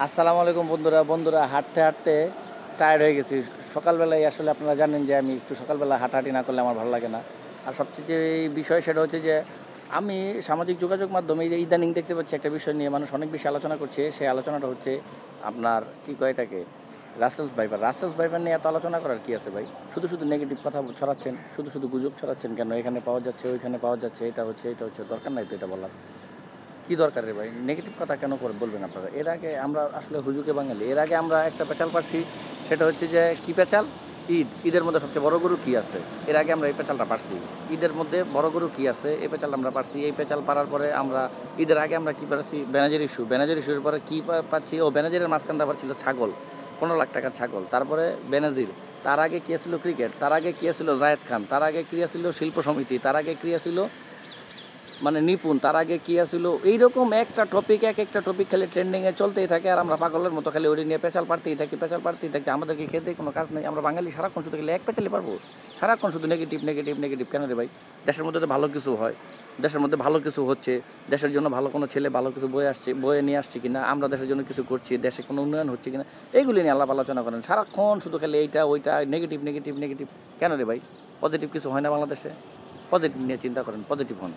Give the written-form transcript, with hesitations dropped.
আসসালামু আলাইকুম বন্ধুরা হাঁটতে হাঁটতে টায়ার্ড হয়ে গেছি। সকালবেলায় আসলে আপনারা জানেন যে আমি একটু সকালবেলা হাঁটাহাঁটি না করলে আমার ভালো লাগে না। আর সবচেয়ে যে বিষয় সেটা হচ্ছে যে আমি সামাজিক যোগাযোগ মাধ্যমে এই যে ইদানিং দেখতে পাচ্ছি একটা বিষয় নিয়ে মানুষ অনেক বেশি আলোচনা করছে। সেই আলোচনাটা হচ্ছে আপনার কী কয় এটাকে রাসেলস ভাইপার নিয়ে এত আলোচনা করার কী আছে ভাই? শুধু নেগেটিভ কথা ছড়াচ্ছেন, শুধু গুজব ছড়াচ্ছেন কেন? এখানে পাওয়া যাচ্ছে, ওইখানে পাওয়া যাচ্ছে, এটা হচ্ছে দরকার নাই তো এটা বলার। কী দরকার রে ভাই? নেগেটিভ কথা কেন করে বলবেন আপনারা? এর আগে আমরা আসলে হুজুগে বাঙালি। এর আগে আমরা একটা পেঁচাল পারছি, সেটা হচ্ছে যে কী পেঁচাল? ঈদের মধ্যে সবচেয়ে বড় গরু কী আছে? এর আগে আমরা এই পেঁচালটা পারছি। ঈদের মধ্যে বড় গরু কী আছে? এই পেঁচালটা আমরা পারছি। এই পেঁচাল পারার পরে আমরা ঈদের আগে আমরা কী পারছি? ব্যানাজের ইস্যু। ব্যানাজের ইস্যুর পরে কী পাচ্ছি? ব্যানাজেরের মাঝখানটা আবার ছিল ছাগল। 15 লাখ টাকার ছাগল। তারপরে বেনাজির। তার আগে কী ছিল? ক্রিকেট। তার আগে কী ছিল? জায়েদ খান। তার আগে কী ছিল? শিল্প সমিতি। তার আগে কী ছিল? মানে নিপুণ। তার আগে কী আছিল? এইরকম একটা টপিক একটা টপিক খালি ট্রেন্ডিংয়ে চলতেই থাকে আর আমরা পাগলের মতো খালি ওই নিয়ে পেঁচাল পারতেই থাকি। আমাদেরকে খেতে কোনো কাজ নেই। আমরা বাঙালি সারাক্ষণ শুধু খালি এক পেঁচালে পারবো? সারাক্ষণ শুধু নেগেটিভ কেন রে ভাই? দেশের মধ্যে তো ভালো কিছু হয়, দেশের মধ্যে ভালো কিছু হচ্ছে, দেশের জন্য ভালো কোনো ছেলে ভালো কিছু বয়ে নিয়ে আসছে কিনা, আমরা দেশের জন্য কিছু করছি, দেশে কোনো উন্নয়ন হচ্ছে কিনা, এইগুলি নিয়ে আলাপ আলোচনা করেন। সারাক্ষণ শুধু খালি এইটা ওইটা নেগেটিভ কেন রে ভাই? পজিটিভ কিছু হয় না বাংলাদেশে? পজিটিভ নিয়ে চিন্তা করেন, পজিটিভ হন।